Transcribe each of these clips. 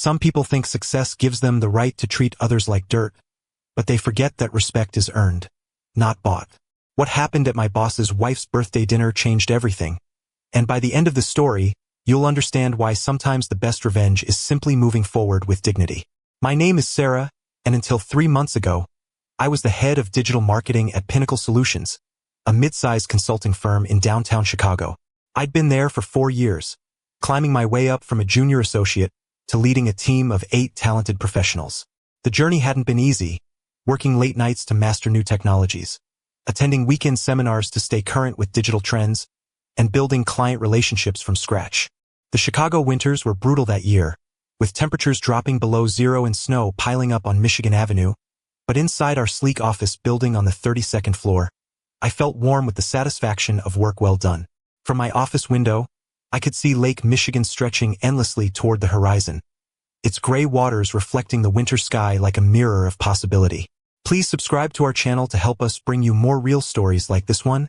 Some people think success gives them the right to treat others like dirt, but they forget that respect is earned, not bought. What happened at my boss's wife's birthday dinner changed everything, and by the end of the story, you'll understand why sometimes the best revenge is simply moving forward with dignity. My name is Sarah, and until 3 months ago, I was the head of digital marketing at Pinnacle Solutions, a mid-sized consulting firm in downtown Chicago. I'd been there for 4 years, climbing my way up from a junior associate to leading a team of 8 talented professionals. The journey hadn't been easy, working late nights to master new technologies, attending weekend seminars to stay current with digital trends, and building client relationships from scratch. The Chicago winters were brutal that year, with temperatures dropping below zero and snow piling up on Michigan Avenue, but inside our sleek office building on the 32nd floor, I felt warm with the satisfaction of work well done. From my office window, I could see Lake Michigan stretching endlessly toward the horizon, its gray waters reflecting the winter sky like a mirror of possibility. Please subscribe to our channel to help us bring you more real stories like this one,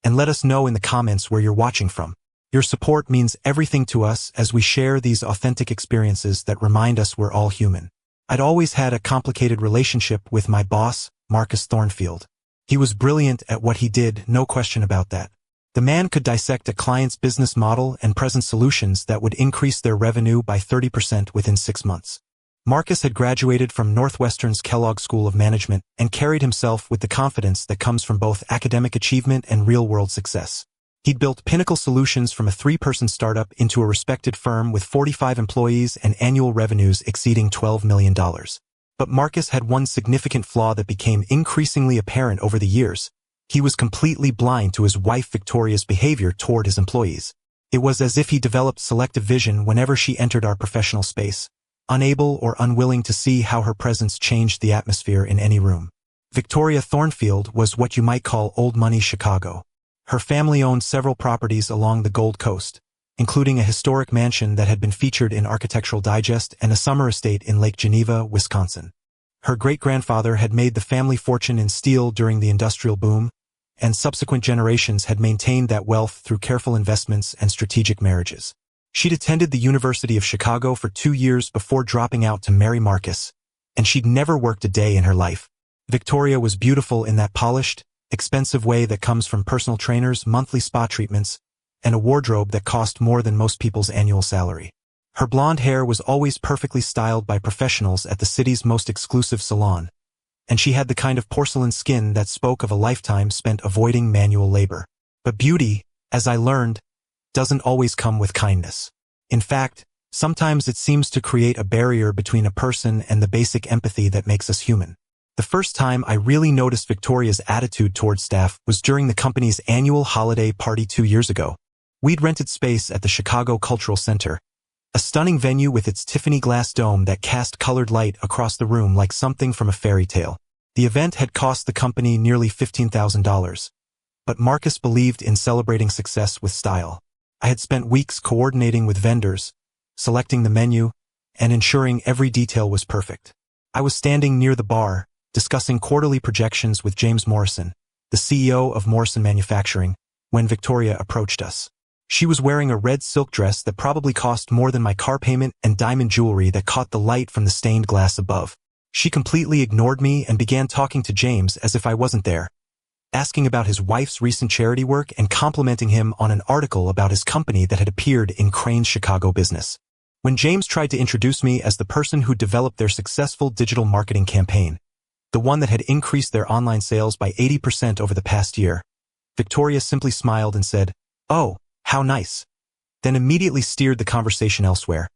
and let us know in the comments where you're watching from. Your support means everything to us as we share these authentic experiences that remind us we're all human. I'd always had a complicated relationship with my boss, Marcus Thornfield. He was brilliant at what he did, no question about that. The man could dissect a client's business model and present solutions that would increase their revenue by 30% within 6 months. Marcus had graduated from Northwestern's Kellogg School of Management and carried himself with the confidence that comes from both academic achievement and real-world success. He'd built Pinnacle Solutions from a 3-person startup into a respected firm with 45 employees and annual revenues exceeding $12 million. But Marcus had one significant flaw that became increasingly apparent over the years. He was completely blind to his wife Victoria's behavior toward his employees. It was as if he developed selective vision whenever she entered our professional space, unable or unwilling to see how her presence changed the atmosphere in any room. Victoria Thornfield was what you might call old money Chicago. Her family owned several properties along the Gold Coast, including a historic mansion that had been featured in Architectural Digest and a summer estate in Lake Geneva, Wisconsin. Her great-grandfather had made the family fortune in steel during the industrial boom, and subsequent generations had maintained that wealth through careful investments and strategic marriages. She'd attended the University of Chicago for 2 years before dropping out to marry Marcus, and she'd never worked a day in her life. Victoria was beautiful in that polished, expensive way that comes from personal trainers, monthly spa treatments, and a wardrobe that cost more than most people's annual salary. Her blonde hair was always perfectly styled by professionals at the city's most exclusive salon, and she had the kind of porcelain skin that spoke of a lifetime spent avoiding manual labor. But beauty, as I learned, doesn't always come with kindness. In fact, sometimes it seems to create a barrier between a person and the basic empathy that makes us human. The first time I really noticed Victoria's attitude towards staff was during the company's annual holiday party 2 years ago. We'd rented space at the Chicago Cultural Center, a stunning venue with its Tiffany glass dome that cast colored light across the room like something from a fairy tale. The event had cost the company nearly $15,000, but Marcus believed in celebrating success with style. I had spent weeks coordinating with vendors, selecting the menu, and ensuring every detail was perfect. I was standing near the bar, discussing quarterly projections with James Morrison, the CEO of Morrison Manufacturing, when Victoria approached us. She was wearing a red silk dress that probably cost more than my car payment and diamond jewelry that caught the light from the stained glass above. She completely ignored me and began talking to James as if I wasn't there, asking about his wife's recent charity work and complimenting him on an article about his company that had appeared in Crane's Chicago Business. When James tried to introduce me as the person who developed their successful digital marketing campaign, the one that had increased their online sales by 80% over the past year, Victoria simply smiled and said, "Oh, how nice," then immediately steered the conversation elsewhere,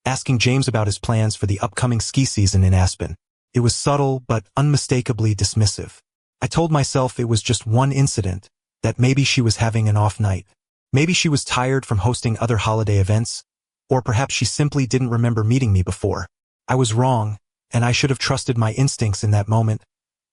asking James about his plans for the upcoming ski season in Aspen. It was subtle but unmistakably dismissive. I told myself it was just one incident, that maybe she was having an off night. Maybe she was tired from hosting other holiday events, or perhaps she simply didn't remember meeting me before. I was wrong, and I should have trusted my instincts in that moment,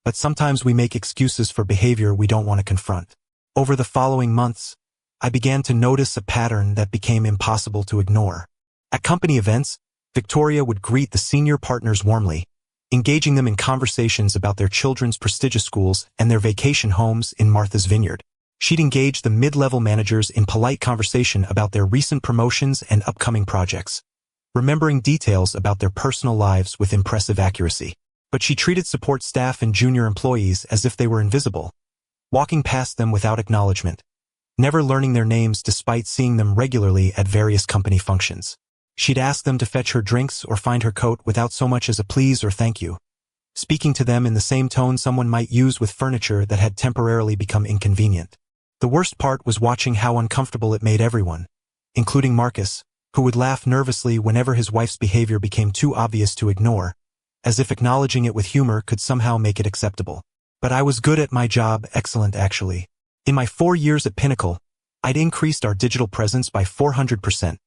but sometimes we make excuses for behavior we don't want to confront. Over the following months, I began to notice a pattern that became impossible to ignore. At company events, Victoria would greet the senior partners warmly, engaging them in conversations about their children's prestigious schools and their vacation homes in Martha's Vineyard. She'd engage the mid-level managers in polite conversation about their recent promotions and upcoming projects, remembering details about their personal lives with impressive accuracy. But she treated support staff and junior employees as if they were invisible, walking past them without acknowledgement, never learning their names despite seeing them regularly at various company functions. She'd ask them to fetch her drinks or find her coat without so much as a please or thank you, speaking to them in the same tone someone might use with furniture that had temporarily become inconvenient. The worst part was watching how uncomfortable it made everyone, including Marcus, who would laugh nervously whenever his wife's behavior became too obvious to ignore, as if acknowledging it with humor could somehow make it acceptable. But I was good at my job, excellent actually. In my 4 years at Pinnacle, I'd increased our digital presence by 400%,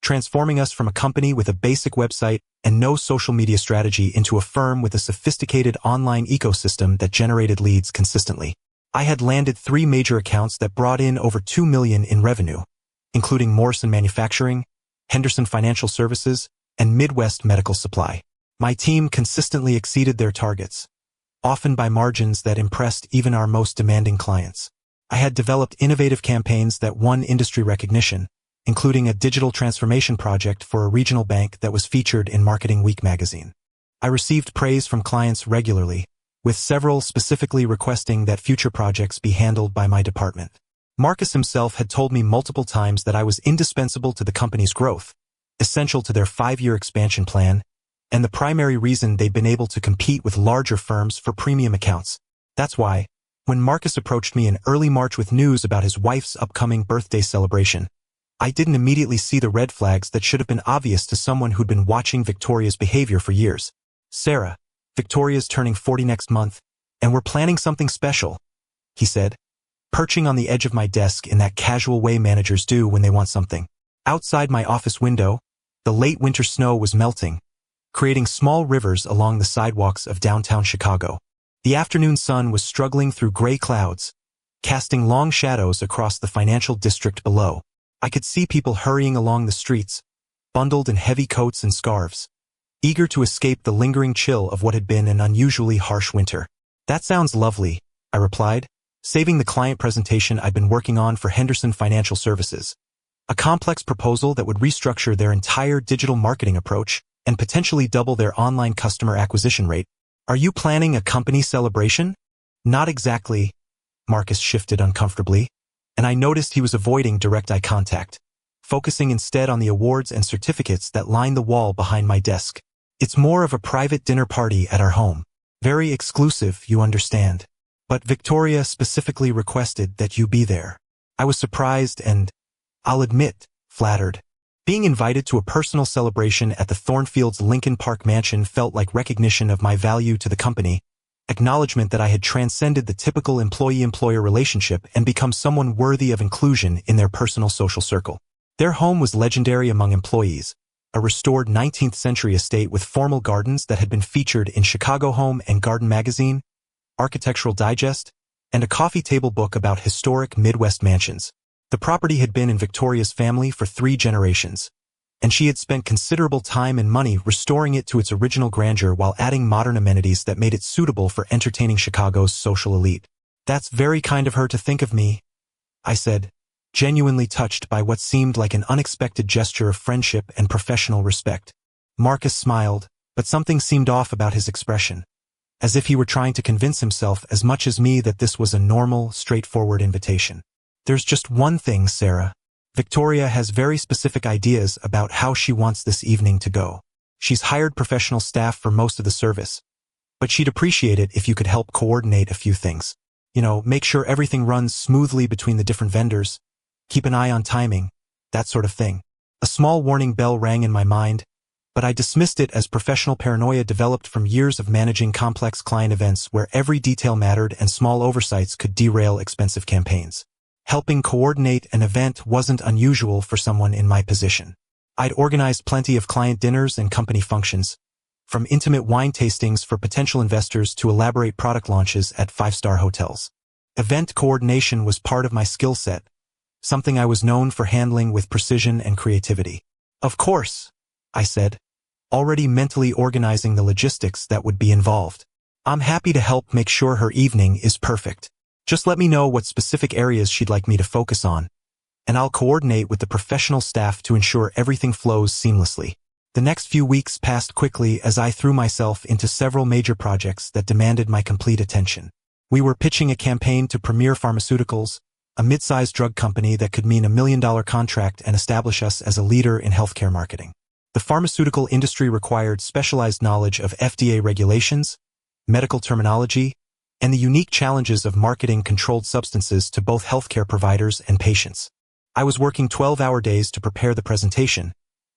transforming us from a company with a basic website and no social media strategy into a firm with a sophisticated online ecosystem that generated leads consistently. I had landed 3 major accounts that brought in over $2 million in revenue, including Morrison Manufacturing, Henderson Financial Services, and Midwest Medical Supply. My team consistently exceeded their targets, often by margins that impressed even our most demanding clients. I had developed innovative campaigns that won industry recognition, including a digital transformation project for a regional bank that was featured in Marketing Week magazine. I received praise from clients regularly, with several specifically requesting that future projects be handled by my department. Marcus himself had told me multiple times that I was indispensable to the company's growth, essential to their 5-year expansion plan, and the primary reason they'd been able to compete with larger firms for premium accounts. That's why, when Marcus approached me in early March with news about his wife's upcoming birthday celebration, I didn't immediately see the red flags that should have been obvious to someone who'd been watching Victoria's behavior for years. "Sarah, Victoria's turning 40 next month, and we're planning something special," he said, perching on the edge of my desk in that casual way managers do when they want something. Outside my office window, the late winter snow was melting, creating small rivers along the sidewalks of downtown Chicago. The afternoon sun was struggling through gray clouds, casting long shadows across the financial district below. I could see people hurrying along the streets, bundled in heavy coats and scarves, eager to escape the lingering chill of what had been an unusually harsh winter. "That sounds lovely," I replied, saving the client presentation I'd been working on for Henderson Financial Services, a complex proposal that would restructure their entire digital marketing approach and potentially double their online customer acquisition rate. "Are you planning a company celebration?" "Not exactly." Marcus shifted uncomfortably, and I noticed he was avoiding direct eye contact, focusing instead on the awards and certificates that lined the wall behind my desk. "It's more of a private dinner party at our home. Very exclusive, you understand. But Victoria specifically requested that you be there." I was surprised and, I'll admit, flattered. Being invited to a personal celebration at the Thornfields Lincoln Park mansion felt like recognition of my value to the company, acknowledgement that I had transcended the typical employee-employer relationship and become someone worthy of inclusion in their personal social circle. Their home was legendary among employees, a restored 19th century estate with formal gardens that had been featured in Chicago Home and Garden magazine, Architectural Digest, and a coffee table book about historic Midwest mansions. The property had been in Victoria's family for 3 generations, and she had spent considerable time and money restoring it to its original grandeur while adding modern amenities that made it suitable for entertaining Chicago's social elite. "That's very kind of her to think of me," I said, genuinely touched by what seemed like an unexpected gesture of friendship and professional respect. Marcus smiled, but something seemed off about his expression, as if he were trying to convince himself as much as me that this was a normal, straightforward invitation. "There's just one thing, Sarah. Victoria has very specific ideas about how she wants this evening to go. She's hired professional staff for most of the service, but she'd appreciate it if you could help coordinate a few things. Make sure everything runs smoothly between the different vendors, keep an eye on timing, that sort of thing." A small warning bell rang in my mind, but I dismissed it as professional paranoia developed from years of managing complex client events where every detail mattered and small oversights could derail expensive campaigns. Helping coordinate an event wasn't unusual for someone in my position. I'd organized plenty of client dinners and company functions, from intimate wine tastings for potential investors to elaborate product launches at 5-star hotels. Event coordination was part of my skill set, something I was known for handling with precision and creativity. "Of course," I said, already mentally organizing the logistics that would be involved. "I'm happy to help make sure her evening is perfect. Just let me know what specific areas she'd like me to focus on, and I'll coordinate with the professional staff to ensure everything flows seamlessly." The next few weeks passed quickly as I threw myself into several major projects that demanded my complete attention. We were pitching a campaign to Premier Pharmaceuticals, a mid-sized drug company that could mean $1 million contract and establish us as a leader in healthcare marketing. The pharmaceutical industry required specialized knowledge of FDA regulations, medical terminology, and the unique challenges of marketing controlled substances to both healthcare providers and patients. I was working 12-hour days to prepare the presentation,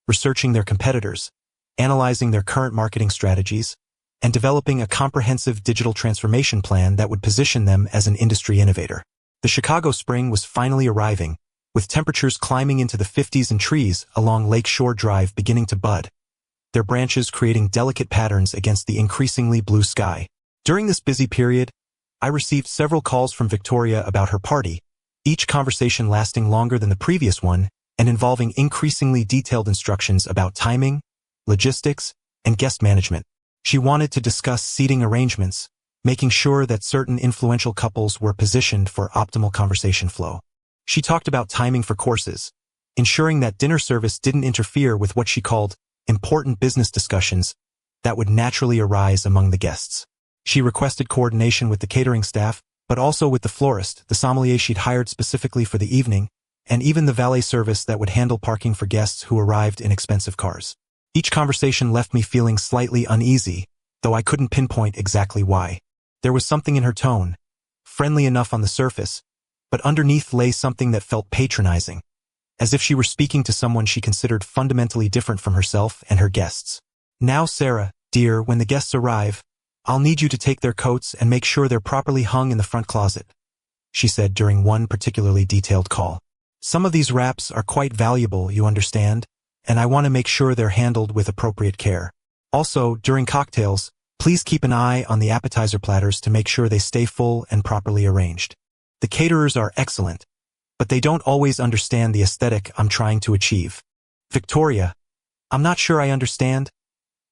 researching their competitors, analyzing their current marketing strategies, and developing a comprehensive digital transformation plan that would position them as an industry innovator. The Chicago spring was finally arriving, with temperatures climbing into the 50s and trees along Lake Shore Drive beginning to bud, their branches creating delicate patterns against the increasingly blue sky. During this busy period, I received several calls from Victoria about her party, each conversation lasting longer than the previous one and involving increasingly detailed instructions about timing, logistics, and guest management. She wanted to discuss seating arrangements, making sure that certain influential couples were positioned for optimal conversation flow. She talked about timing for courses, ensuring that dinner service didn't interfere with what she called important business discussions that would naturally arise among the guests. She requested coordination with the catering staff, but also with the florist, the sommelier she'd hired specifically for the evening, and even the valet service that would handle parking for guests who arrived in expensive cars. Each conversation left me feeling slightly uneasy, though I couldn't pinpoint exactly why. There was something in her tone, friendly enough on the surface, but underneath lay something that felt patronizing, as if she were speaking to someone she considered fundamentally different from herself and her guests. "Now, Sarah, dear, when the guests arrive, I'll need you to take their coats and make sure they're properly hung in the front closet," she said during one particularly detailed call. "Some of these wraps are quite valuable, you understand, and I want to make sure they're handled with appropriate care. Also, during cocktails, please keep an eye on the appetizer platters to make sure they stay full and properly arranged. The caterers are excellent, but they don't always understand the aesthetic I'm trying to achieve." "Victoria, I'm not sure I understand,"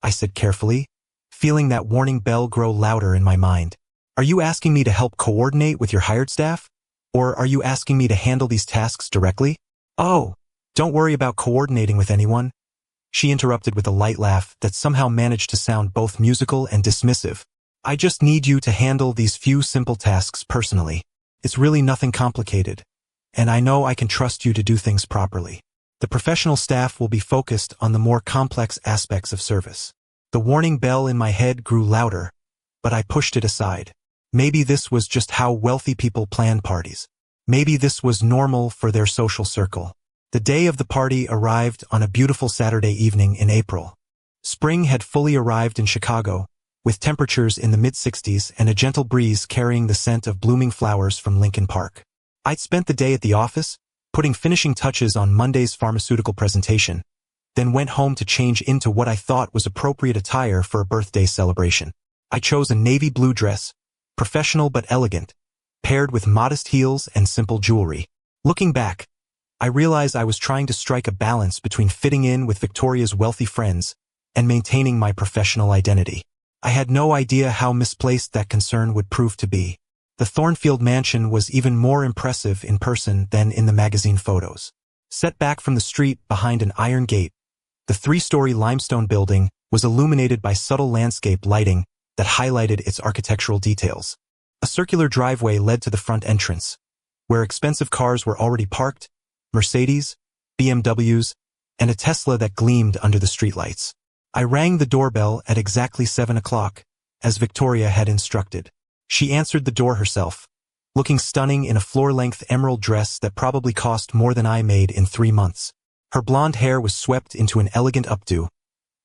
I said carefully, feeling that warning bell grow louder in my mind. "Are you asking me to help coordinate with your hired staff? Or are you asking me to handle these tasks directly?" "Oh, don't worry about coordinating with anyone," she interrupted with a light laugh that somehow managed to sound both musical and dismissive. "I just need you to handle these few simple tasks personally. It's really nothing complicated, and I know I can trust you to do things properly. The professional staff will be focused on the more complex aspects of service." The warning bell in my head grew louder, but I pushed it aside. Maybe this was just how wealthy people plan parties. Maybe this was normal for their social circle. The day of the party arrived on a beautiful Saturday evening in April. Spring had fully arrived in Chicago, with temperatures in the mid-60s and a gentle breeze carrying the scent of blooming flowers from Lincoln Park. I'd spent the day at the office, putting finishing touches on Monday's pharmaceutical presentation, then went home to change into what I thought was appropriate attire for a birthday celebration. I chose a navy blue dress, professional but elegant, paired with modest heels and simple jewelry. Looking back, I realized I was trying to strike a balance between fitting in with Victoria's wealthy friends and maintaining my professional identity. I had no idea how misplaced that concern would prove to be. The Thornfield mansion was even more impressive in person than in the magazine photos. Set back from the street behind an iron gate, the 3-story limestone building was illuminated by subtle landscape lighting that highlighted its architectural details. A circular driveway led to the front entrance, where expensive cars were already parked, Mercedes, BMWs, and a Tesla that gleamed under the streetlights. I rang the doorbell at exactly 7 o'clock, as Victoria had instructed. She answered the door herself, looking stunning in a floor-length emerald dress that probably cost more than I made in 3 months. Her blonde hair was swept into an elegant updo,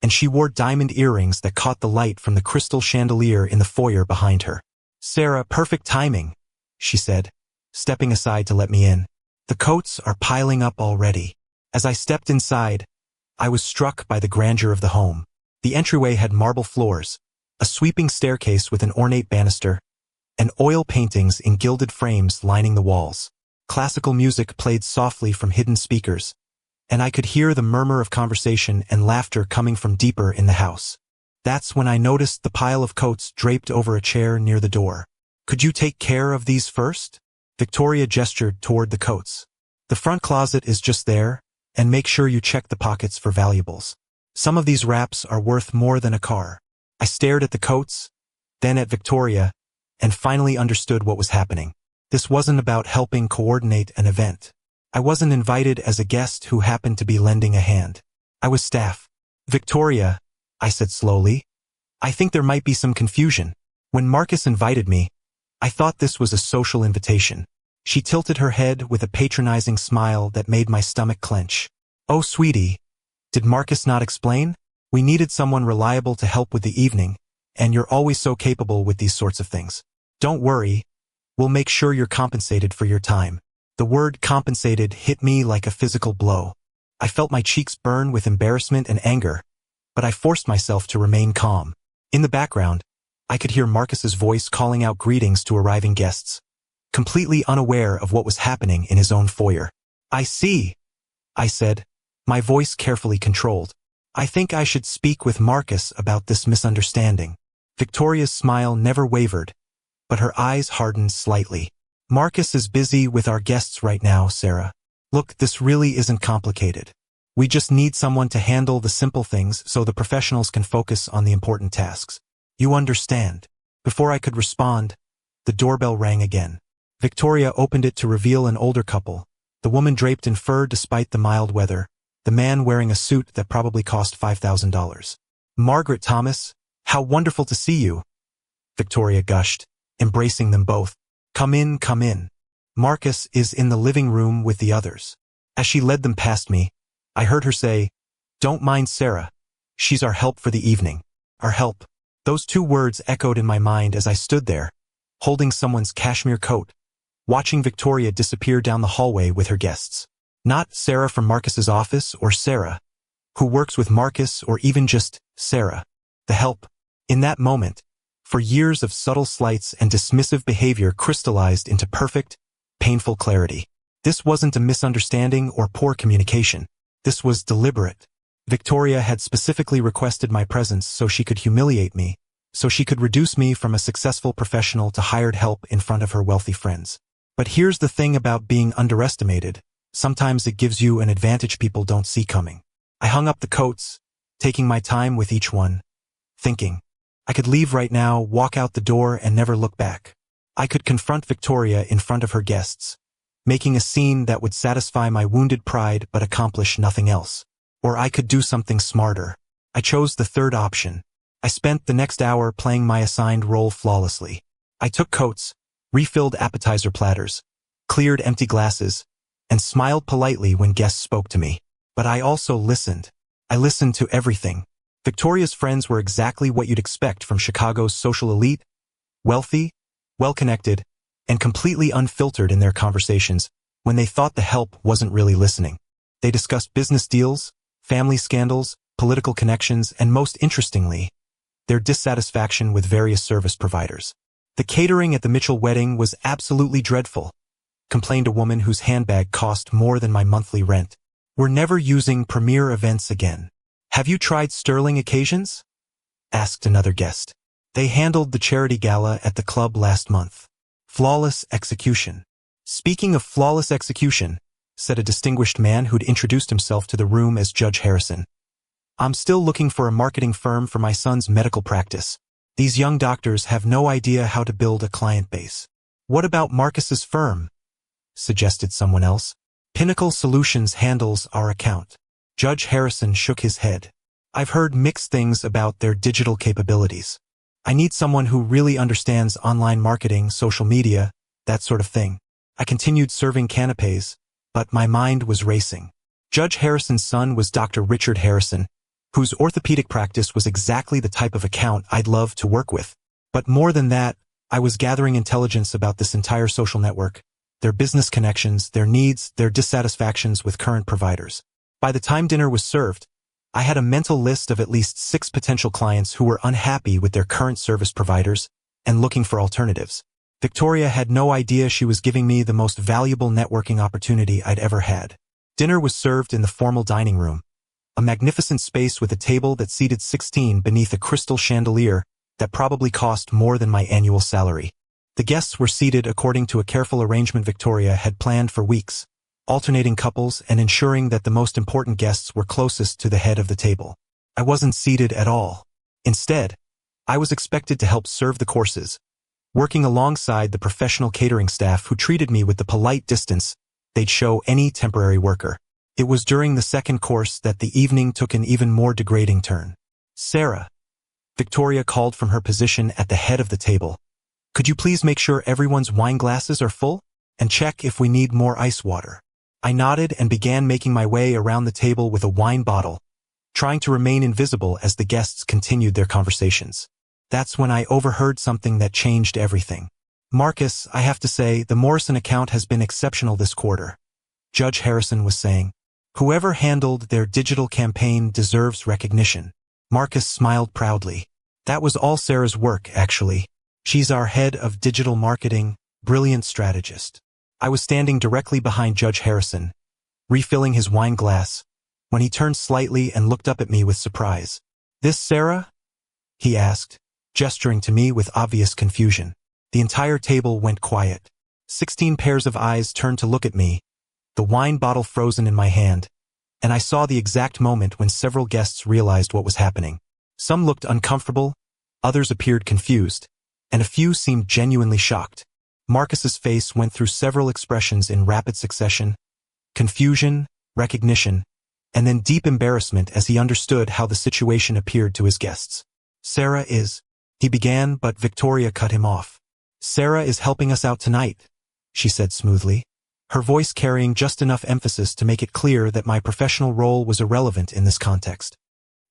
and she wore diamond earrings that caught the light from the crystal chandelier in the foyer behind her. "Sarah, perfect timing," she said, stepping aside to let me in. "The coats are piling up already." As I stepped inside, I was struck by the grandeur of the home. The entryway had marble floors, a sweeping staircase with an ornate banister, and oil paintings in gilded frames lining the walls. Classical music played softly from hidden speakers, and I could hear the murmur of conversation and laughter coming from deeper in the house. That's when I noticed the pile of coats draped over a chair near the door. "Could you take care of these first?" Victoria gestured toward the coats. "The front closet is just there, and make sure you check the pockets for valuables." Some of these wraps are worth more than a car. I stared at the coats, then at Victoria, and finally understood what was happening. This wasn't about helping coordinate an event. I wasn't invited as a guest who happened to be lending a hand. I was staff. Victoria, I said slowly, I think there might be some confusion. When Marcus invited me, I thought this was a social invitation. She tilted her head with a patronizing smile that made my stomach clench. Oh, sweetie, did Marcus not explain? We needed someone reliable to help with the evening, and you're always so capable with these sorts of things. Don't worry, we'll make sure you're compensated for your time. The word compensated hit me like a physical blow. I felt my cheeks burn with embarrassment and anger, but I forced myself to remain calm. In the background, I could hear Marcus's voice calling out greetings to arriving guests, completely unaware of what was happening in his own foyer. I see, I said, my voice carefully controlled. I think I should speak with Marcus about this misunderstanding. Victoria's smile never wavered, but her eyes hardened slightly. Marcus is busy with our guests right now, Sarah. Look, this really isn't complicated. We just need someone to handle the simple things so the professionals can focus on the important tasks. You understand. Before I could respond, the doorbell rang again. Victoria opened it to reveal an older couple, the woman draped in fur despite the mild weather, the man wearing a suit that probably cost $5,000. Margaret Thomas, how wonderful to see you, Victoria gushed, embracing them both. Come in, come in. Marcus is in the living room with the others. As she led them past me, I heard her say, Don't mind Sarah. She's our help for the evening. Our help. Those two words echoed in my mind as I stood there, holding someone's cashmere coat, watching Victoria disappear down the hallway with her guests. Not Sarah from Marcus's office or Sarah, who works with Marcus, or even just Sarah. The help. In that moment, for years of subtle slights and dismissive behavior crystallized into perfect, painful clarity. This wasn't a misunderstanding or poor communication. This was deliberate. Victoria had specifically requested my presence so she could humiliate me, so she could reduce me from a successful professional to hired help in front of her wealthy friends. But here's the thing about being underestimated. Sometimes it gives you an advantage people don't see coming. I hung up the coats, taking my time with each one, thinking, I could leave right now, walk out the door, and never look back. I could confront Victoria in front of her guests, making a scene that would satisfy my wounded pride but accomplish nothing else. Or I could do something smarter. I chose the third option. I spent the next hour playing my assigned role flawlessly. I took coats, refilled appetizer platters, cleared empty glasses, and smiled politely when guests spoke to me. But I also listened. I listened to everything. Victoria's friends were exactly what you'd expect from Chicago's social elite, wealthy, well-connected, and completely unfiltered in their conversations when they thought the help wasn't really listening. They discussed business deals, family scandals, political connections, and most interestingly, their dissatisfaction with various service providers. The catering at the Mitchell wedding was absolutely dreadful, complained a woman whose handbag cost more than my monthly rent. We're never using premier events again. Have you tried Sterling occasions? Asked another guest. They handled the charity gala at the club last month. Flawless execution. Speaking of flawless execution, said a distinguished man who'd introduced himself to the room as Judge Harrison. I'm still looking for a marketing firm for my son's medical practice. These young doctors have no idea how to build a client base. What about Marcus's firm? Suggested someone else. Pinnacle Solutions handles our account. Judge Harrison shook his head. I've heard mixed things about their digital capabilities. I need someone who really understands online marketing, social media, that sort of thing. I continued serving canapes, but my mind was racing. Judge Harrison's son was Dr. Richard Harrison, whose orthopedic practice was exactly the type of account I'd love to work with. But more than that, I was gathering intelligence about this entire social network, their business connections, their needs, their dissatisfactions with current providers. By the time dinner was served, I had a mental list of at least 6 potential clients who were unhappy with their current service providers and looking for alternatives. Victoria had no idea she was giving me the most valuable networking opportunity I'd ever had. Dinner was served in the formal dining room, a magnificent space with a table that seated 16 beneath a crystal chandelier that probably cost more than my annual salary. The guests were seated according to a careful arrangement Victoria had planned for weeks, alternating couples and ensuring that the most important guests were closest to the head of the table. I wasn't seated at all. Instead, I was expected to help serve the courses, working alongside the professional catering staff who treated me with the polite distance they'd show any temporary worker. It was during the second course that the evening took an even more degrading turn. "Sarah," Victoria called from her position at the head of the table. "Could you please make sure everyone's wine glasses are full? And check if we need more ice water." I nodded and began making my way around the table with a wine bottle, trying to remain invisible as the guests continued their conversations. That's when I overheard something that changed everything. "Marcus, I have to say, the Morrison account has been exceptional this quarter," Judge Harrison was saying. "Whoever handled their digital campaign deserves recognition." Marcus smiled proudly. "That was all Sarah's work, actually. She's our head of digital marketing, brilliant strategist." I was standing directly behind Judge Harrison, refilling his wine glass, when he turned slightly and looked up at me with surprise. "This Sarah?" he asked, gesturing to me with obvious confusion. The entire table went quiet. 16 pairs of eyes turned to look at me, the wine bottle frozen in my hand, and I saw the exact moment when several guests realized what was happening. Some looked uncomfortable, others appeared confused, and a few seemed genuinely shocked. Marcus's face went through several expressions in rapid succession: confusion, recognition, and then deep embarrassment as he understood how the situation appeared to his guests. "Sarah is," he began, but Victoria cut him off. "Sarah is helping us out tonight," she said smoothly, her voice carrying just enough emphasis to make it clear that my professional role was irrelevant in this context.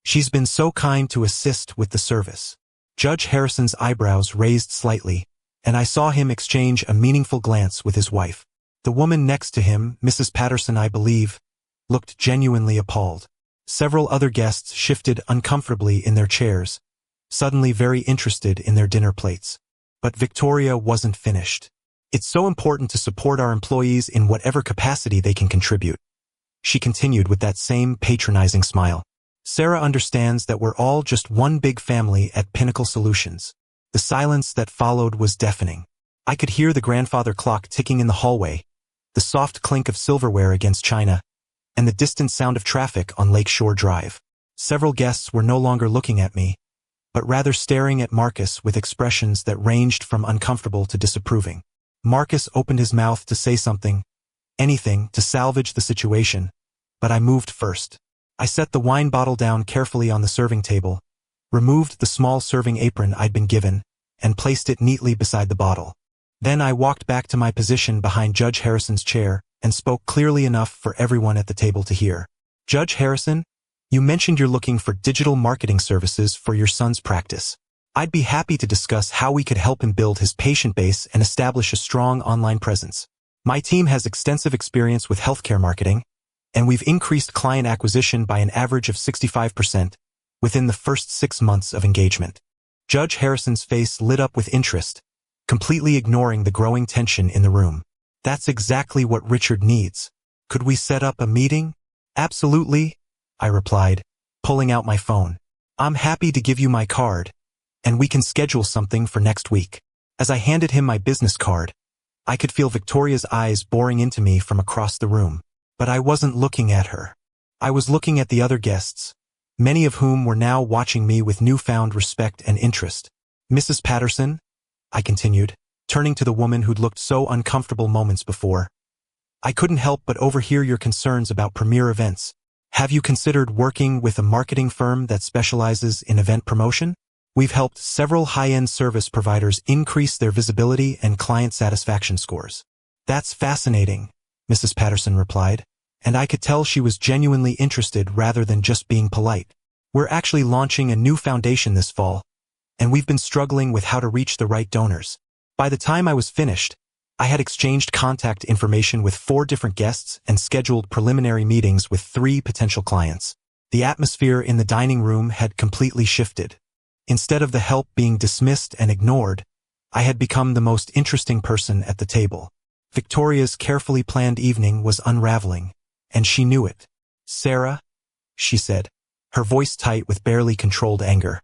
"She's been so kind to assist with the service." Judge Harrison's eyebrows raised slightly, and I saw him exchange a meaningful glance with his wife. The woman next to him, Mrs. Patterson I believe, looked genuinely appalled. Several other guests shifted uncomfortably in their chairs, suddenly very interested in their dinner plates. But Victoria wasn't finished. "It's so important to support our employees in whatever capacity they can contribute," she continued with that same patronizing smile. "Sarah understands that we're all just one big family at Pinnacle Solutions." The silence that followed was deafening. I could hear the grandfather clock ticking in the hallway, the soft clink of silverware against china, and the distant sound of traffic on Lakeshore Drive. Several guests were no longer looking at me, but rather staring at Marcus with expressions that ranged from uncomfortable to disapproving. Marcus opened his mouth to say something, anything to salvage the situation, but I moved first. I set the wine bottle down carefully on the serving table, removed the small serving apron I'd been given, and placed it neatly beside the bottle. Then I walked back to my position behind Judge Harrison's chair and spoke clearly enough for everyone at the table to hear. "Judge Harrison, you mentioned you're looking for digital marketing services for your son's practice. I'd be happy to discuss how we could help him build his patient base and establish a strong online presence. My team has extensive experience with healthcare marketing, and we've increased client acquisition by an average of 65% within the first 6 months of engagement." Judge Harrison's face lit up with interest, completely ignoring the growing tension in the room. "That's exactly what Richard needs. Could we set up a meeting?" "Absolutely," I replied, pulling out my phone. "I'm happy to give you my card, and we can schedule something for next week." As I handed him my business card, I could feel Victoria's eyes boring into me from across the room. But I wasn't looking at her. I was looking at the other guests, many of whom were now watching me with newfound respect and interest. "Mrs. Patterson," I continued, turning to the woman who'd looked so uncomfortable moments before, "I couldn't help but overhear your concerns about premier events. Have you considered working with a marketing firm that specializes in event promotion? We've helped several high-end service providers increase their visibility and client satisfaction scores." "That's fascinating," Mrs. Patterson replied, and I could tell she was genuinely interested rather than just being polite. "We're actually launching a new foundation this fall, and we've been struggling with how to reach the right donors." By the time I was finished, I had exchanged contact information with 4 different guests and scheduled preliminary meetings with 3 potential clients. The atmosphere in the dining room had completely shifted. Instead of the help being dismissed and ignored, I had become the most interesting person at the table. Victoria's carefully planned evening was unraveling, and she knew it. "Sarah," she said, her voice tight with barely controlled anger,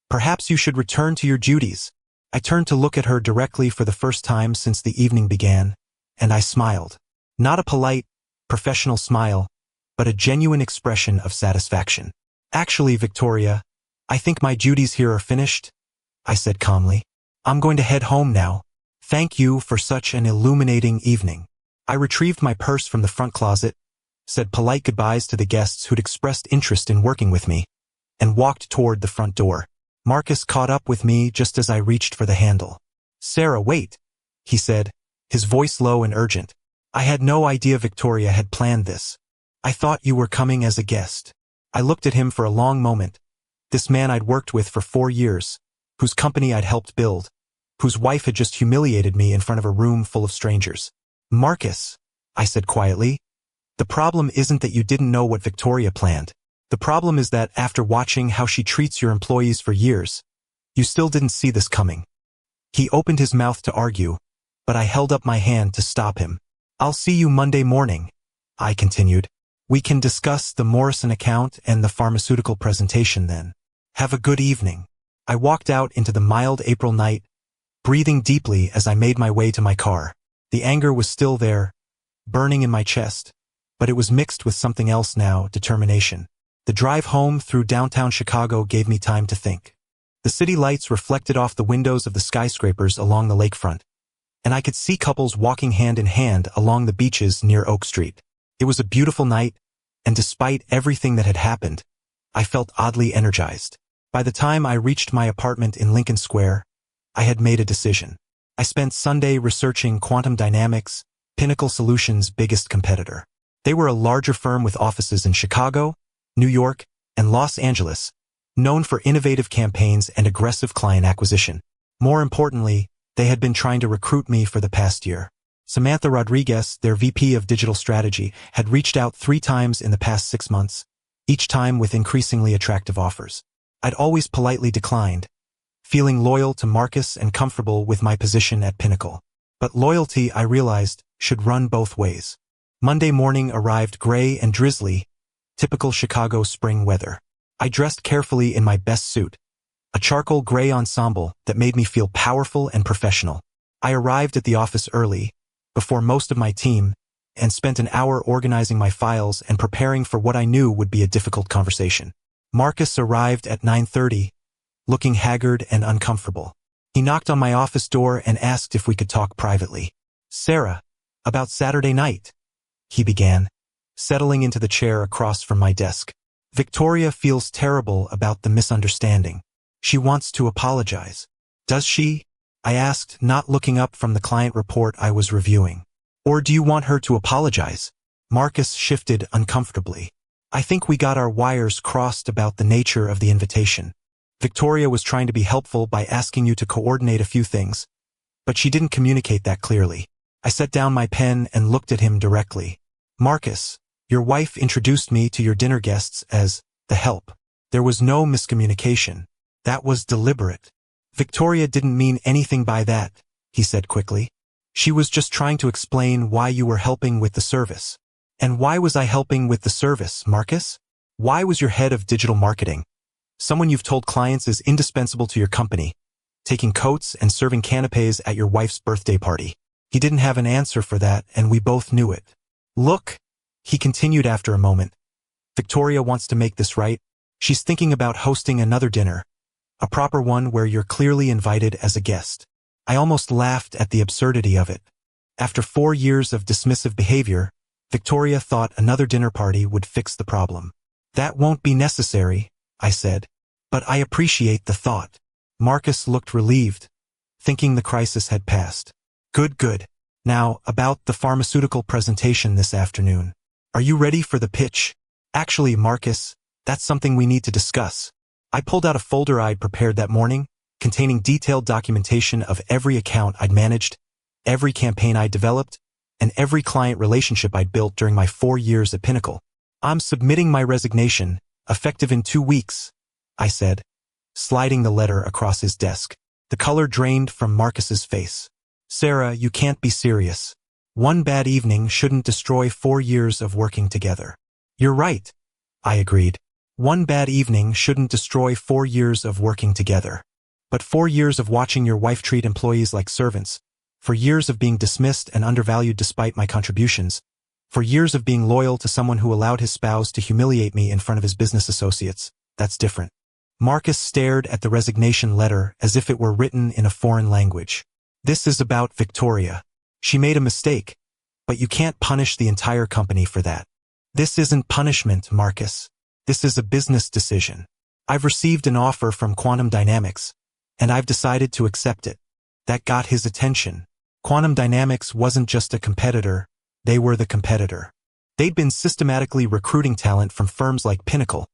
"perhaps you should return to your duties." I turned to look at her directly for the first time since the evening began, and I smiled. Not a polite, professional smile, but a genuine expression of satisfaction. Actually, Victoria, I think my duties here are finished, I said calmly. I'm going to head home now. Thank you for such an illuminating evening. I retrieved my purse from the front closet, said polite goodbyes to the guests who'd expressed interest in working with me, and walked toward the front door. Marcus caught up with me just as I reached for the handle. Sarah, wait, he said, his voice low and urgent. I had no idea Victoria had planned this. I thought you were coming as a guest. I looked at him for a long moment. This man I'd worked with for 4 years, whose company I'd helped build, whose wife had just humiliated me in front of a room full of strangers. Marcus, I said quietly, the problem isn't that you didn't know what Victoria planned. The problem is that after watching how she treats your employees for years, you still didn't see this coming. He opened his mouth to argue, but I held up my hand to stop him. I'll see you Monday morning, I continued. We can discuss the Morrison account and the pharmaceutical presentation then. Have a good evening. I walked out into the mild April night, breathing deeply as I made my way to my car. The anger was still there, burning in my chest, but it was mixed with something else now, determination. The drive home through downtown Chicago gave me time to think. The city lights reflected off the windows of the skyscrapers along the lakefront, and I could see couples walking hand in hand along the beaches near Oak Street. It was a beautiful night, and despite everything that had happened, I felt oddly energized. By the time I reached my apartment in Lincoln Square, I had made a decision. I spent Sunday researching Quantum Dynamics, Pinnacle Solutions' biggest competitor. They were a larger firm with offices in Chicago, New York, and Los Angeles, known for innovative campaigns and aggressive client acquisition. More importantly, they had been trying to recruit me for the past year. Samantha Rodriguez, their VP of Digital Strategy, had reached out 3 times in the past 6 months, each time with increasingly attractive offers. I'd always politely declined, feeling loyal to Marcus and comfortable with my position at Pinnacle. But loyalty, I realized, should run both ways. Monday morning arrived gray and drizzly, typical Chicago spring weather. I dressed carefully in my best suit, a charcoal gray ensemble that made me feel powerful and professional. I arrived at the office early, before most of my team, and spent an hour organizing my files and preparing for what I knew would be a difficult conversation. Marcus arrived at 9:30, looking haggard and uncomfortable. He knocked on my office door and asked if we could talk privately. Sarah, about Saturday night, he began, settling into the chair across from my desk. Victoria feels terrible about the misunderstanding. She wants to apologize. Does she? I asked, not looking up from the client report I was reviewing. Or do you want her to apologize? Marcus shifted uncomfortably. I think we got our wires crossed about the nature of the invitation. Victoria was trying to be helpful by asking you to coordinate a few things, but she didn't communicate that clearly. I set down my pen and looked at him directly. Marcus, your wife introduced me to your dinner guests as the help. There was no miscommunication. That was deliberate. Victoria didn't mean anything by that, he said quickly. She was just trying to explain why you were helping with the service. And why was I helping with the service, Marcus? Why was your head of digital marketing, someone you've told clients is indispensable to your company, taking coats and serving canapes at your wife's birthday party? He didn't have an answer for that, and we both knew it. Look, he continued after a moment. Victoria wants to make this right. She's thinking about hosting another dinner, a proper one where you're clearly invited as a guest. I almost laughed at the absurdity of it. After 4 years of dismissive behavior, Victoria thought another dinner party would fix the problem. That won't be necessary, I said, but I appreciate the thought. Marcus looked relieved, thinking the crisis had passed. Good. Now, about the pharmaceutical presentation this afternoon. Are you ready for the pitch? Actually, Marcus, that's something we need to discuss. I pulled out a folder I'd prepared that morning, containing detailed documentation of every account I'd managed, every campaign I'd developed, and every client relationship I'd built during my 4 years at Pinnacle. I'm submitting my resignation, effective in 2 weeks, I said, sliding the letter across his desk. The color drained from Marcus's face. Sarah, you can't be serious. One bad evening shouldn't destroy 4 years of working together. You're right, I agreed. One bad evening shouldn't destroy 4 years of working together. But 4 years of watching your wife treat employees like servants, for years of being dismissed and undervalued despite my contributions, for years of being loyal to someone who allowed his spouse to humiliate me in front of his business associates, that's different. Marcus stared at the resignation letter as if it were written in a foreign language. This is about Victoria. She made a mistake, but you can't punish the entire company for that. This isn't punishment, Marcus. This is a business decision. I've received an offer from Quantum Dynamics, and I've decided to accept it. That got his attention. Quantum Dynamics wasn't just a competitor, they were the competitor. They'd been systematically recruiting talent from firms like Pinnacle,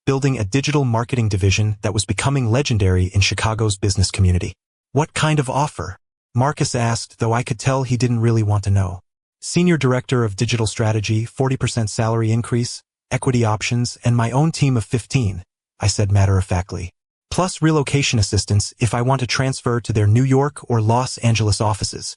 building a digital marketing division that was becoming legendary in Chicago's business community. What kind of offer? Marcus asked, though I could tell he didn't really want to know. Senior Director of Digital Strategy, 40% salary increase, equity options, and my own team of 15, I said matter-of-factly. Plus relocation assistance if I want to transfer to their New York or Los Angeles offices.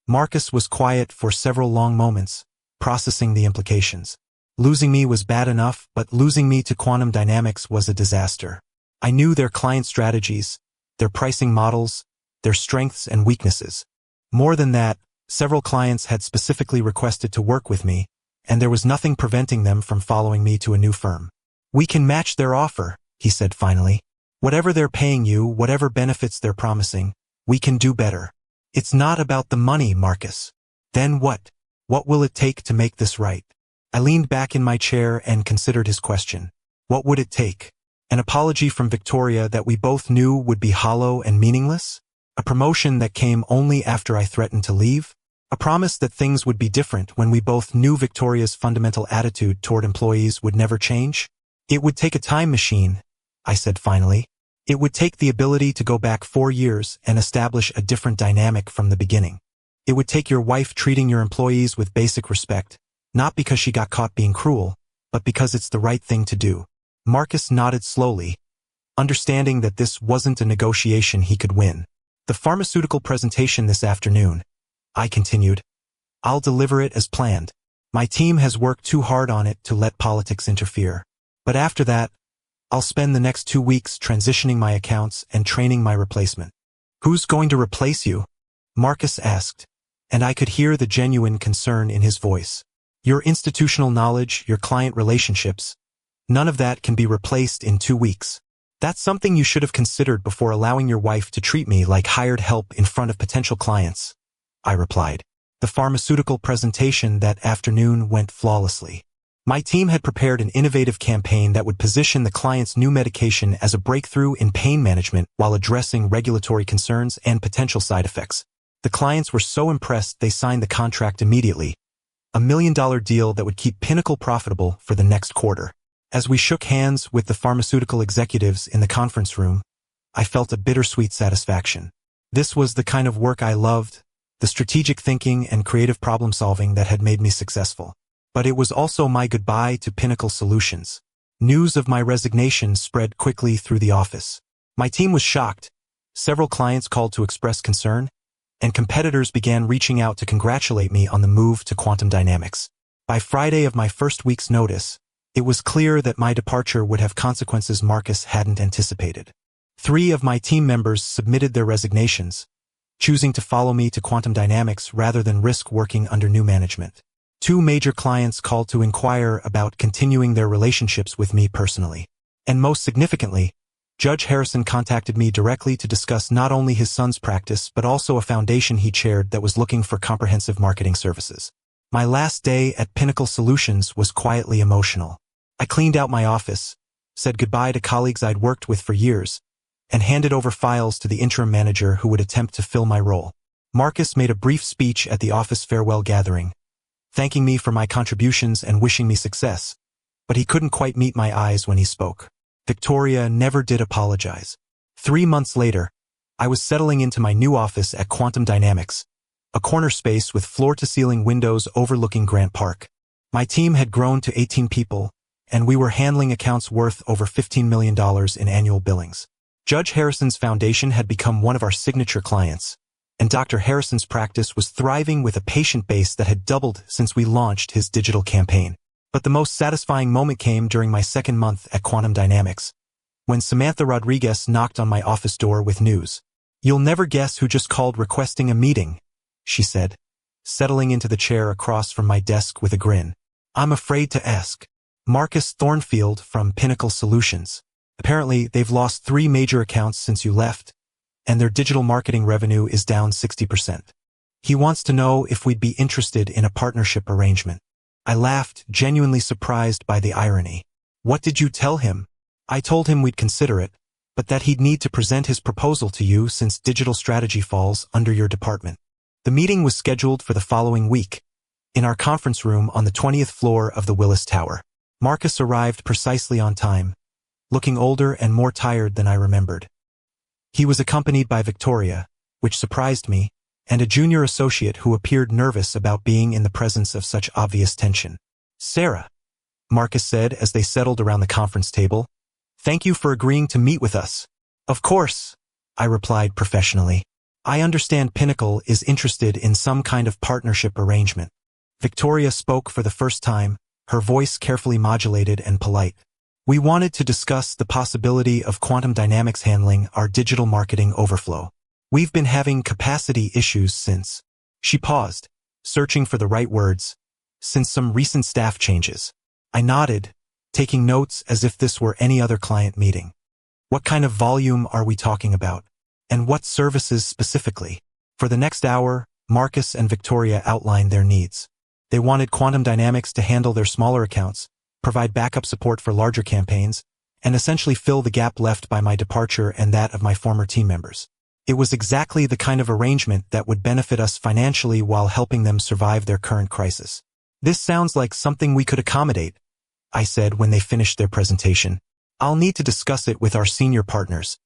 Marcus was quiet for several long moments, processing the implications. Losing me was bad enough, but losing me to Quantum Dynamics was a disaster. I knew their client strategies, their pricing models, their strengths and weaknesses. More than that, several clients had specifically requested to work with me, and there was nothing preventing them from following me to a new firm. We can match their offer, he said finally. Whatever they're paying you, whatever benefits they're promising, we can do better. It's not about the money, Marcus. Then what? What will it take to make this right? I leaned back in my chair and considered his question. What would it take? An apology from Victoria that we both knew would be hollow and meaningless? A promotion that came only after I threatened to leave? A promise that things would be different when we both knew Victoria's fundamental attitude toward employees would never change? It would take a time machine, I said finally. It would take the ability to go back 4 years and establish a different dynamic from the beginning. It would take your wife treating your employees with basic respect, not because she got caught being cruel, but because it's the right thing to do. Marcus nodded slowly, understanding that this wasn't a negotiation he could win. The pharmaceutical presentation this afternoon, I continued. I'll deliver it as planned. My team has worked too hard on it to let politics interfere. But after that, I'll spend the next 2 weeks transitioning my accounts and training my replacement. Who's going to replace you? Marcus asked, and I could hear the genuine concern in his voice. Your institutional knowledge, your client relationships, none of that can be replaced in 2 weeks. That's something you should have considered before allowing your wife to treat me like hired help in front of potential clients, I replied. The pharmaceutical presentation that afternoon went flawlessly. My team had prepared an innovative campaign that would position the client's new medication as a breakthrough in pain management while addressing regulatory concerns and potential side effects. The clients were so impressed they signed the contract immediately, a $1 million deal that would keep Pinnacle profitable for the next quarter. As we shook hands with the pharmaceutical executives in the conference room, I felt a bittersweet satisfaction. This was the kind of work I loved, the strategic thinking and creative problem-solving that had made me successful. But it was also my goodbye to Pinnacle Solutions. News of my resignation spread quickly through the office. My team was shocked. Several clients called to express concern, and competitors began reaching out to congratulate me on the move to Quantum Dynamics. By Friday of my first week's notice, it was clear that my departure would have consequences Marcus hadn't anticipated. 3 of my team members submitted their resignations, choosing to follow me to Quantum Dynamics rather than risk working under new management. 2 major clients called to inquire about continuing their relationships with me personally. And most significantly, Judge Harrison contacted me directly to discuss not only his son's practice but also a foundation he chaired that was looking for comprehensive marketing services. My last day at Pinnacle Solutions was quietly emotional. I cleaned out my office, said goodbye to colleagues I'd worked with for years, and handed over files to the interim manager who would attempt to fill my role. Marcus made a brief speech at the office farewell gathering, thanking me for my contributions and wishing me success, but he couldn't quite meet my eyes when he spoke. Victoria never did apologize. 3 months later, I was settling into my new office at Quantum Dynamics, a corner space with floor-to-ceiling windows overlooking Grant Park. My team had grown to 18 people, and we were handling accounts worth over $15 million in annual billings. Judge Harrison's foundation had become one of our signature clients, and Dr. Harrison's practice was thriving with a patient base that had doubled since we launched his digital campaign. But the most satisfying moment came during my 2nd month at Quantum Dynamics, when Samantha Rodriguez knocked on my office door with news. "You'll never guess who just called requesting a meeting," she said, settling into the chair across from my desk with a grin. "I'm afraid to ask. Marcus Thornfield from Pinnacle Solutions." Apparently, they've lost 3 major accounts since you left, and their digital marketing revenue is down 60%. He wants to know if we'd be interested in a partnership arrangement. I laughed, genuinely surprised by the irony. What did you tell him? I told him we'd consider it, but that he'd need to present his proposal to you since digital strategy falls under your department. The meeting was scheduled for the following week, in our conference room on the 20th floor of the Willis Tower. Marcus arrived precisely on time, looking older and more tired than I remembered. He was accompanied by Victoria, which surprised me, and a junior associate who appeared nervous about being in the presence of such obvious tension. Sarah, Marcus said as they settled around the conference table, thank you for agreeing to meet with us. Of course, I replied professionally. I understand Pinnacle is interested in some kind of partnership arrangement. Victoria spoke for the first time, her voice carefully modulated and polite. We wanted to discuss the possibility of Quantum Dynamics handling our digital marketing overflow. We've been having capacity issues since. She paused, searching for the right words, since some recent staff changes. I nodded, taking notes as if this were any other client meeting. What kind of volume are we talking about? And what services specifically? For the next hour, Marcus and Victoria outlined their needs. They wanted Quantum Dynamics to handle their smaller accounts, provide backup support for larger campaigns, and essentially fill the gap left by my departure and that of my former team members. It was exactly the kind of arrangement that would benefit us financially while helping them survive their current crisis. This sounds like something we could accommodate, I said when they finished their presentation. I'll need to discuss it with our senior partners,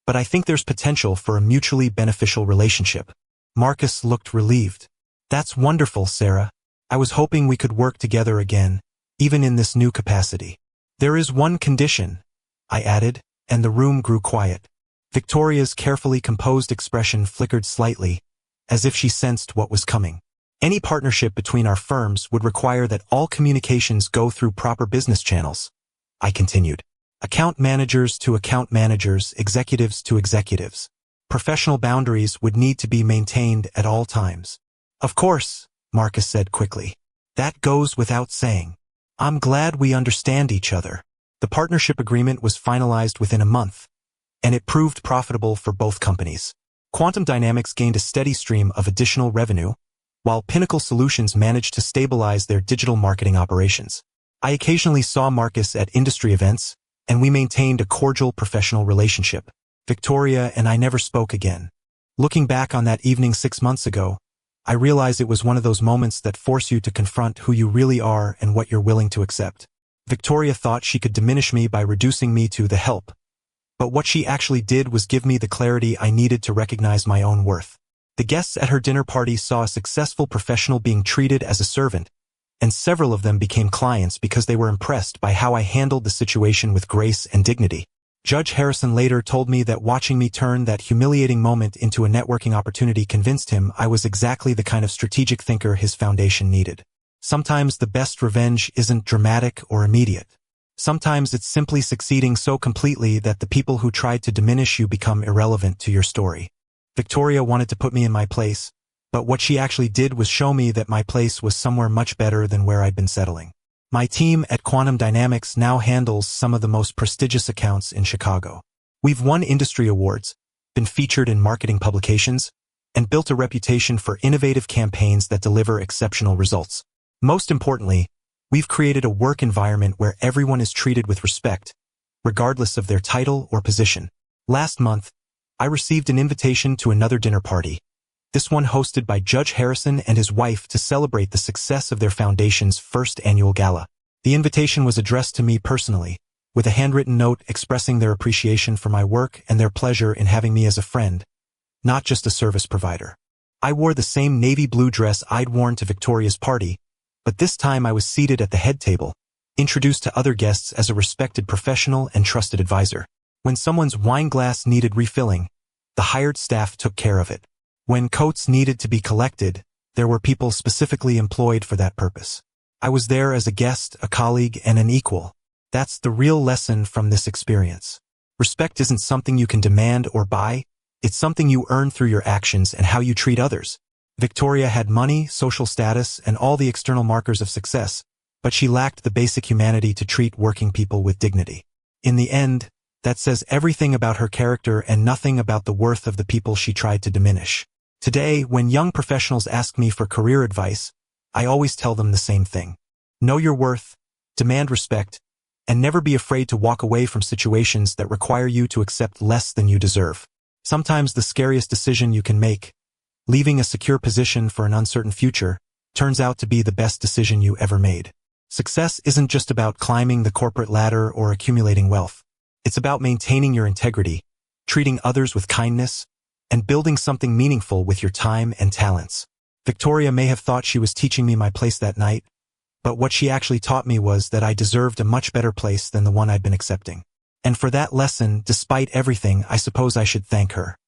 but I think there's potential for a mutually beneficial relationship. Marcus looked relieved. That's wonderful, Sarah. I was hoping we could work together again, even in this new capacity. There is one condition, I added, and the room grew quiet. Victoria's carefully composed expression flickered slightly, as if she sensed what was coming. Any partnership between our firms would require that all communications go through proper business channels, I continued. Account managers to account managers, executives to executives. Professional boundaries would need to be maintained at all times. Of course, Marcus said quickly. That goes without saying. I'm glad we understand each other. The partnership agreement was finalized within a month, and it proved profitable for both companies. Quantum Dynamics gained a steady stream of additional revenue, while Pinnacle Solutions managed to stabilize their digital marketing operations. I occasionally saw Marcus at industry events, and we maintained a cordial professional relationship. Victoria and I never spoke again. Looking back on that evening 6 months ago, I realized it was one of those moments that force you to confront who you really are and what you're willing to accept. Victoria thought she could diminish me by reducing me to the help, but what she actually did was give me the clarity I needed to recognize my own worth. The guests at her dinner party saw a successful professional being treated as a servant, and several of them became clients because they were impressed by how I handled the situation with grace and dignity. Judge Harrison later told me that watching me turn that humiliating moment into a networking opportunity convinced him I was exactly the kind of strategic thinker his foundation needed. Sometimes the best revenge isn't dramatic or immediate. Sometimes it's simply succeeding so completely that the people who tried to diminish you become irrelevant to your story. Victoria wanted to put me in my place, but what she actually did was show me that my place was somewhere much better than where I'd been settling. My team at Quantum Dynamics now handles some of the most prestigious accounts in Chicago. We've won industry awards, been featured in marketing publications, and built a reputation for innovative campaigns that deliver exceptional results. Most importantly, we've created a work environment where everyone is treated with respect, regardless of their title or position. Last month, I received an invitation to another dinner party, this one hosted by Judge Harrison and his wife to celebrate the success of their foundation's first annual gala. The invitation was addressed to me personally, with a handwritten note expressing their appreciation for my work and their pleasure in having me as a friend, not just a service provider. I wore the same navy blue dress I'd worn to Victoria's party, but this time I was seated at the head table, introduced to other guests as a respected professional and trusted advisor. When someone's wine glass needed refilling, the hired staff took care of it. When coats needed to be collected, there were people specifically employed for that purpose. I was there as a guest, a colleague, and an equal. That's the real lesson from this experience. Respect isn't something you can demand or buy, it's something you earn through your actions and how you treat others. Victoria had money, social status, and all the external markers of success, but she lacked the basic humanity to treat working people with dignity. In the end, That says everything about her character and nothing about the worth of the people she tried to diminish. Today, when young professionals ask me for career advice, I always tell them the same thing. Know your worth, demand respect, and never be afraid to walk away from situations that require you to accept less than you deserve. Sometimes the scariest decision you can make, leaving a secure position for an uncertain future, turns out to be the best decision you ever made. Success isn't just about climbing the corporate ladder or accumulating wealth. It's about maintaining your integrity, treating others with kindness, and building something meaningful with your time and talents. Victoria may have thought she was teaching me my place that night, but what she actually taught me was that I deserved a much better place than the one I'd been accepting. And for that lesson, despite everything, I suppose I should thank her.